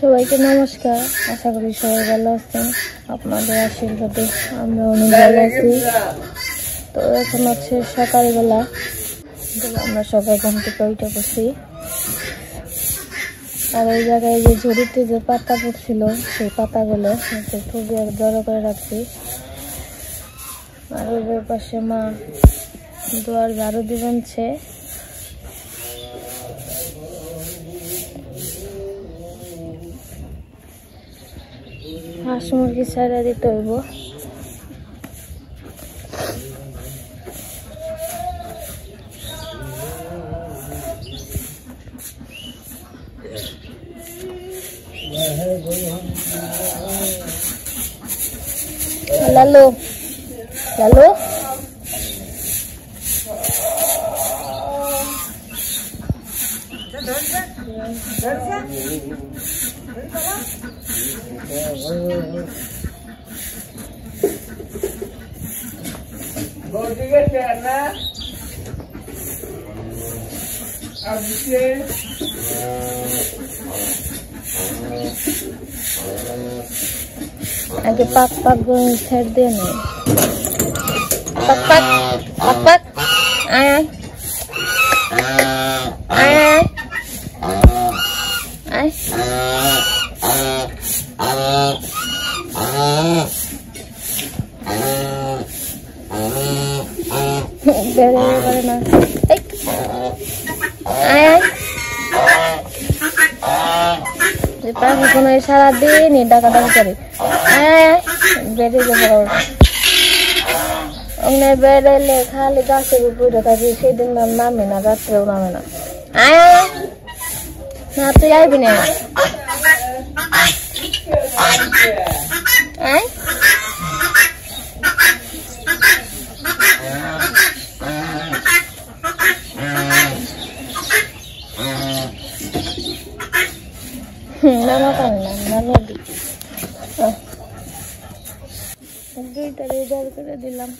সবাইকে নমস্কার। আশা করি সবাই ভালো আছেন। আপনাদের আশীর্বাদে আমরা অনেক ভালো আছি। তো এখন হচ্ছে সকালবেলা, আমরা সবাই ঘুম থেকে উঠে পড়ছি। আর ওই জায়গায় যে ঝুড়িতে যে পাতা পড়ছিল সেই পাতাগুলো খুবই জড়ো করে রাখছি। আর ওই পাশে মা দুয়ার ঝাড়ু দিবেনছে। হাঁস মুরগি ছাড়া দিতে হইব। লালু লালু আগে পাক পাক করে ছেড়ে দিয়ে নেই। পাক পাক পাক পাক আয় আয় আয় আয় বেড়ে পারে না। আয় আয় পাখি কোনো সারাদিন ডাকাডাকি করে। আয় আয় বেড়ে যাবো অমনে বেড়াইলে খালি গাছের উপরে থাকে, সেদিন নামে না, রাত্রেও নামে না। আয় আয় না, তুই আইবি না। আয় নামা পারে না, নামা দি দুইটারে জল করে দিলাম।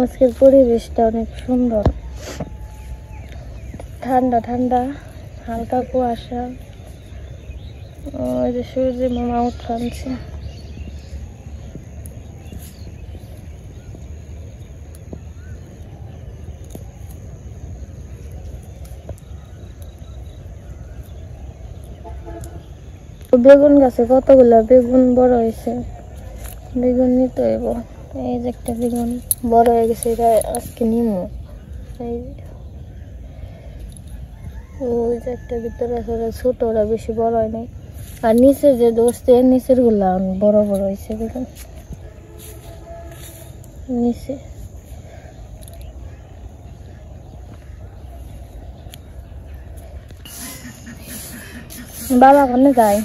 আজকের পরিবেশটা অনেক সুন্দর, ঠান্ডা ঠান্ডা, হালকা কুয়াশা। ওই যে সূর্য মামা উঠানছে। বেগুন গাছে কতগুলা বেগুন বড় হয়েছে, বেগুন নিতে হইব। এই যে একটা বেগুন বড় হয়ে গেছে, এটা আজকে নিমো। ওই যে একটা ভিতরে আছে, ওরা ছোট, ওরা বেশি বড় হয় নাই। আর নিচে যে দোষতে নিচের গুলা বড় বড় হয়েছে বেগুন নিচে। বাবা কোনে যায়?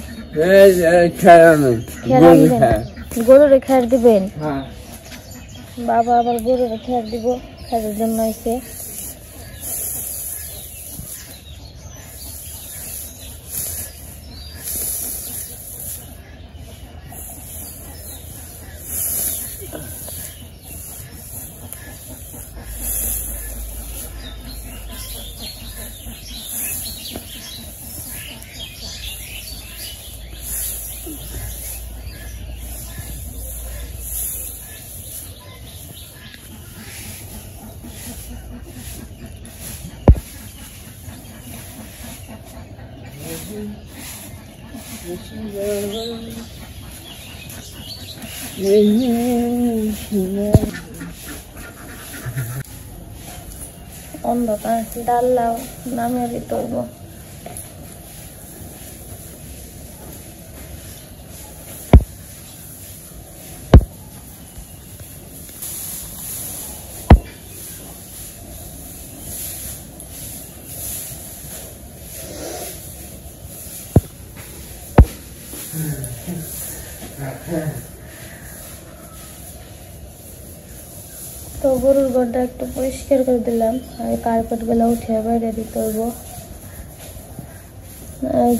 গরুরে খেয়ার দিবেন? বাবা আবার গরুরে খেয়ার দিব, খেয়ারের জন্য হয়েছে। অন্ধকার ডাল লাও নামে দিতে হইব। তো গরুর ঘরটা একটু পরিষ্কার করে দিলাম, আর কার্পেট গুলো উঠিয়ে বাইরে দিতে হইব।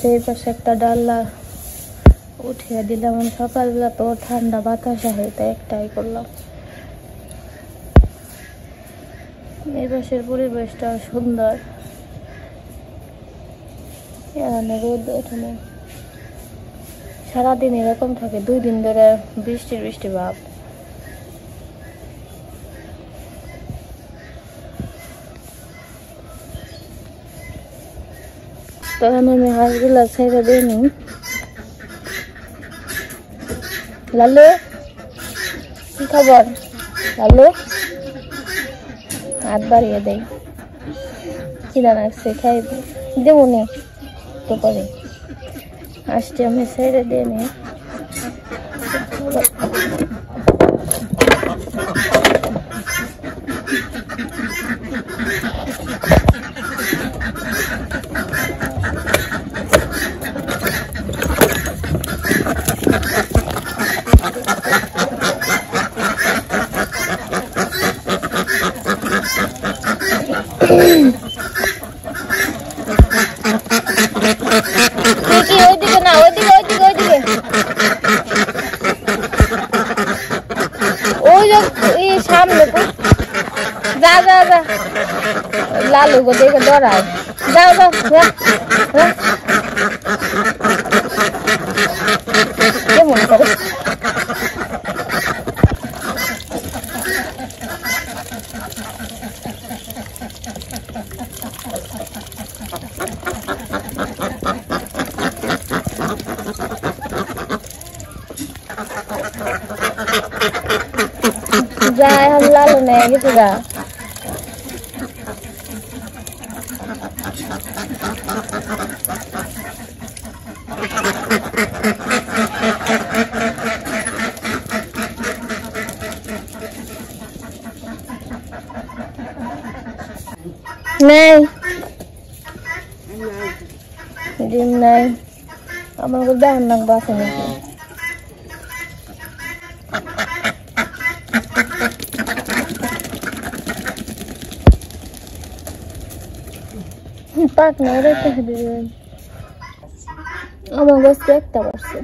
যে পাশে একটা ডাল্লা উঠিয়ে দিলাম। সকালবেলা তো ঠান্ডা বাতাস হয়, তাই একটাই করলাম। এই পাশের পরিবেশটা সুন্দর, এখানে রোদ ওঠে না। সারাদিন এরকম থাকে, 2 দিন ধরে বৃষ্টি ভাব। তখন আমি হাঁসগুলা ছেড়ে দিইনি। লালু কি খবর? লালু হাত বাড়িয়ে দেয়, খিদা লাগছে, খাই দেবনি তো করে আসতে আমি ছেড়ে দিয়ে নি। ওইদিকে না, ওইদিকে ওই সামনে যা যা যা, লালু গো দেখে ডরায়। যাও যাও কেমন করে যায়। हम लालू नहीं गए तुझा नहीं ডিম নাই আমার को দেন না বাসে নাকি পাক না রেখে দিবেন আমার গাছ একটা বসে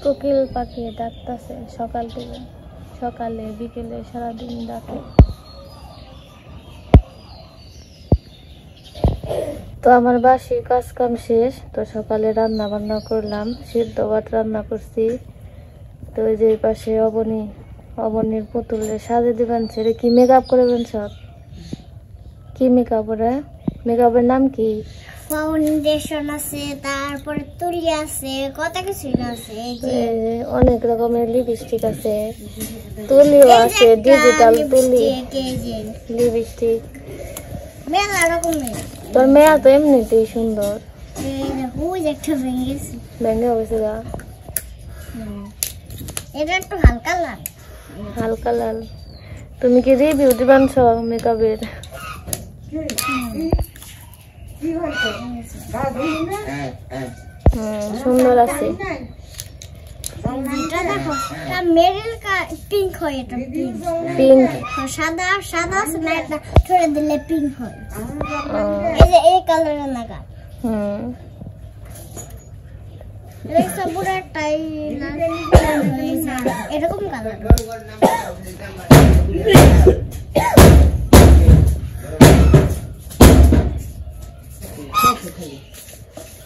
কোকিল পাখি ডাকতেছে সকাল থেকে, সকালে বিকেলে সারাদিন ডাকে। তো আমার বাসির কাজ কাম শেষ, তো সকালে রান্না বান্না করলাম, সিদ্ধ ভাত রান্না করছি। তো ওই যে পাশে অবনীর পুতুলে সাজে দিবেন, ছেড়ে কি মেকআপ করবেন সব, কি মেকআপ ওরা, মেকআপের নাম কি? ফাউন্ডেশন আছে, তারপরে তুলি আছে, কত কিছু আছে, অনেক রকমের লিপস্টিক আছে, তুলিও আছে, ডিজিটাল তুলি, লিপস্টিক, মেলা রকমের। তোর মেয়া তো এমনিতেই সুন্দর। ভেঙে গেছে গা, এটা একটু হালকা লাল, হালকা লাল। তুমি কি রিভিউ দিবেন মেকআপের? সুন্দর আছে। মেরিল পিঙ্ক হয়, এটা পিঙ্ক সাদা সাদা আছে না, এটা ছড়ে দিলে পিঙ্ক হয়। এই যে এই কালারের লাগা, এরকম কালার।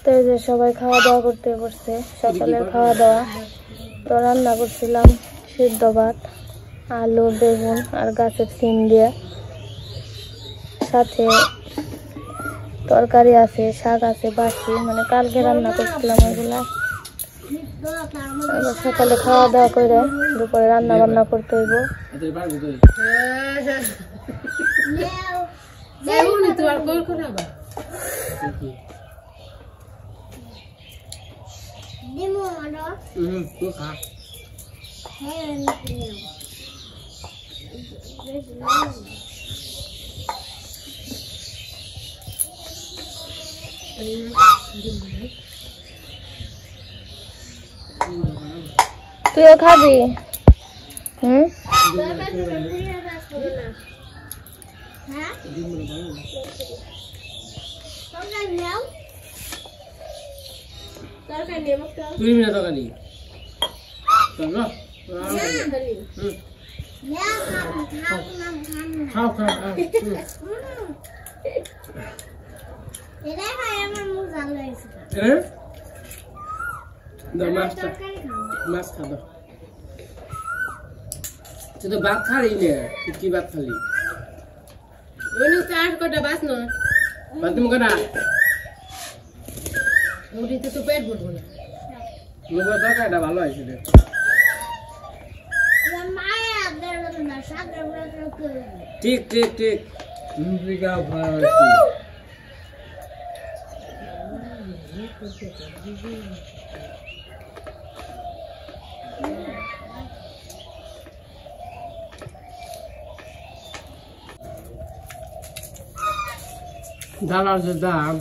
তো এই যে সবাই খাওয়া দাওয়া করতে বসছে, সকালের খাওয়া দাওয়া। তো রান্না করছিলাম সিদ্ধ ভাত, আলু বেগুন আর গাছের সিম দিয়ে, সাথে তরকারি আছে, শাক আছে বাসি, মানে কালকে রান্না করছিলাম ওইগুলা। আবার সকালে খাওয়া দাওয়া করে দুপুরে রান্না বান্না করতে হইব। তুইও খাবি? মাছ খাবো তুই তো ভাত খালি না, কি ভাত খালি? ওই চার কটা বাস না ভাত তুমি কটা মুড়িতে তো পেট ভরবো না। লোকের তরকারিটা ভালো হয়েছে রে। ঠিক ঠিক ঠিক ডালার যে দাম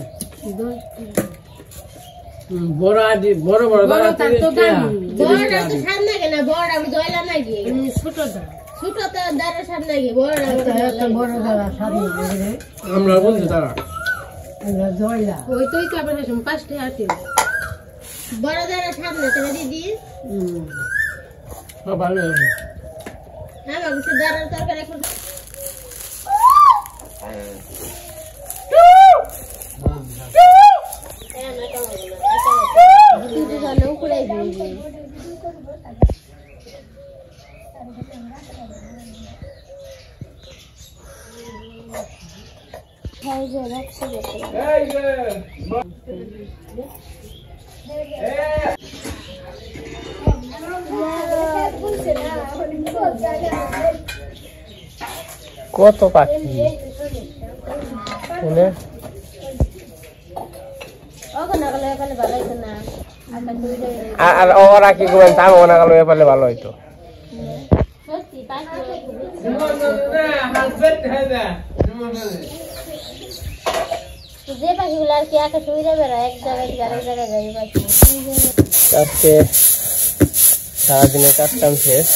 বড় আদি বড় বড় দাম সামনে কেনা বড় আমি জয়লা নাকি ছোট দাম ছোট দাঁড়ের সামনে গিয়ে বড় বড় দাঁড়া সামনে আমরা বলছি তারা জয়লা ওই তো আবার 5 টাকা আছে বড় দাঁড়ের সামনে তুমি দিদি ভালো হ্যাঁ বাবু দাঁড়ার তরকারি এখন কত পাখি আর ওরা কি করবেন তা মনে গেল এপালে ভালো হইতো। আজকে সারাদিনের কাজ কাম শেষ,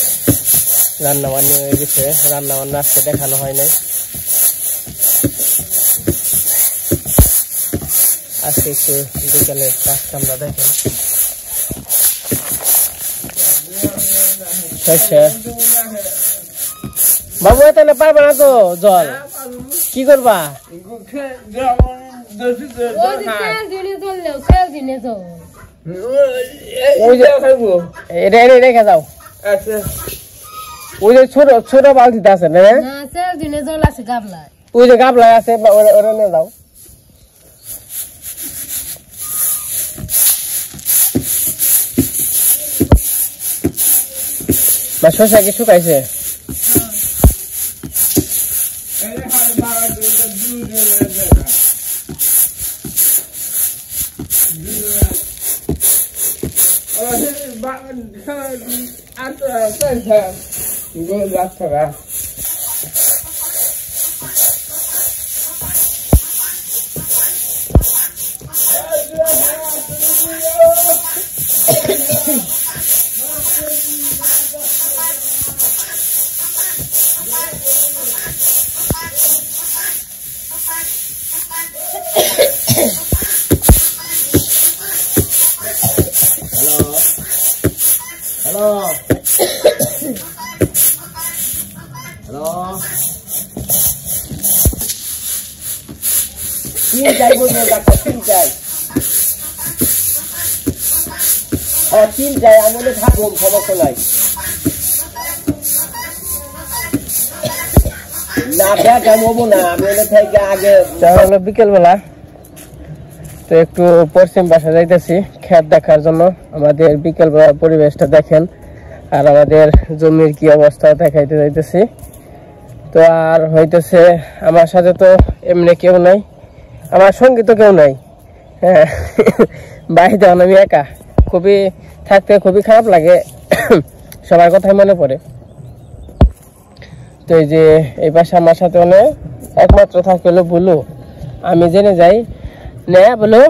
রান্না বান্না হয়ে গেছে, রান্না বান্না আজকে দেখানো হয় নাই। আজকে একটু বিকালের কাজ কামরা দেখেন। বাবু তাহলে পারবে না তো জল, কি করবা? রেখে যাও। ওই যে ছোট ছোট বালতিতে আছে না, জল আছে গাবলায়, ওই যে গাবলায় আছে ওরা নিয়ে যাও। শসা কি শুকাইছে? বিকেল বেলা তো একটু পশ্চিম পাশে যাইতেছি ক্ষেত দেখার জন্য। আমাদের বিকেল পরিবেশটা দেখেন, আর আমাদের জমির কি অবস্থা দেখাইতে যাইতেছি। তো আর হইতেছে আমার সাথে তো এমনি কেউ নাই, আমার সঙ্গী তো কেউ নাই। হ্যাঁ, বাড়িতে আমি একা, থাকতে খুবই খারাপ লাগে, সবার কথাই মনে পড়ে। তো এই যে এই পাশে আমার সাথে একমাত্র থাকে হলো বুলু। আমি জেনে যাই না বলো,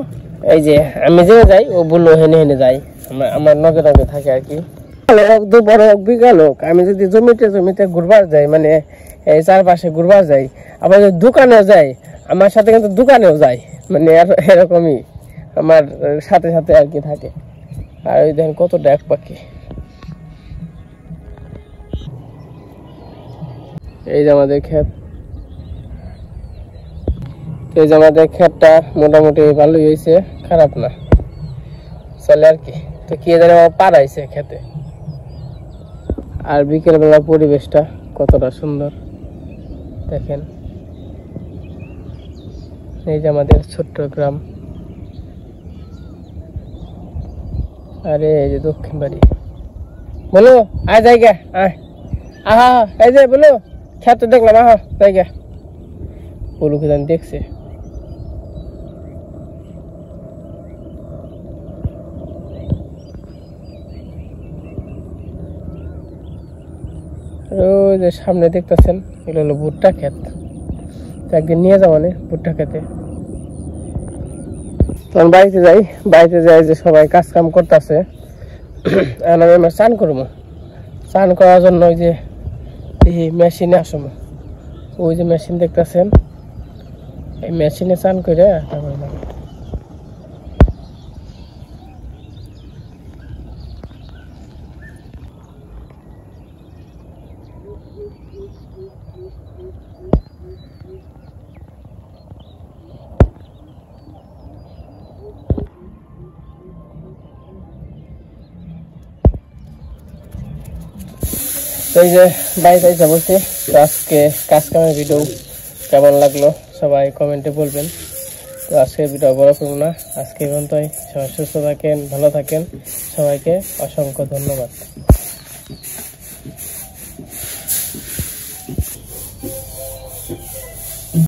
এই যে আমি জেনে যাই ও বুলু হেনে যাই, আমার নগে নগে থাকে আর কি। দুপুর হোক বিকাল হোক, আমি যদি জমিতে ঘুরবার যাই, মানে এই চারপাশে ঘুরবার যাই, আবার যদি দোকানেও যাই আমার সাথে, কিন্তু দোকানেও যাই, মানে এরকমই আমার সাথে সাথে আর কি থাকে। আর ওই দেখেন কত ডাক পাখি। এই যে আমাদের ক্ষেত, এই যে আমাদের ক্ষেতটা মোটামুটি ভালোই হয়েছে, খারাপ না, চলে আর কি। তো কি জানি আমার পাড়াইছে খেতে। আর বিকেলবেলা পরিবেশটা কতটা সুন্দর দেখেন। এই যে আমাদের ছোট্ট গ্রাম, আরে এই যে দক্ষিণ বাড়ি। বলো আয় জায়গা, আয় আহা, এই যে বলো খেতে দেখলাম, আহা জায়গা। বলুকে জানি দেখছে। ওই যে সামনে দেখতেছেন, এগুলো হলো ভুট্টা ক্ষেত। একদিন নিয়ে যাবো না ভুট্টা খেতে। তখন বাড়িতে যাই যে সবাই কাজ কাম করতেছে। আমি স্নান করবো, স্নান করার জন্য ওই যে মেশিনে আসবো। ওই যে মেশিন দেখতেছেন, এই মেশিনে স্নান করে তারপরে এই যে বাড়িতে এসে বলছি। তো আজকে কাজ কামের ভিডিও কেমন লাগলো সবাই কমেন্টে বলবেন। তো আজকে ভিডিও বড় করবো না, আজকে পর্যন্তই। সবাই সুস্থ থাকেন, ভালো থাকেন, সবাইকে অসংখ্য ধন্যবাদ।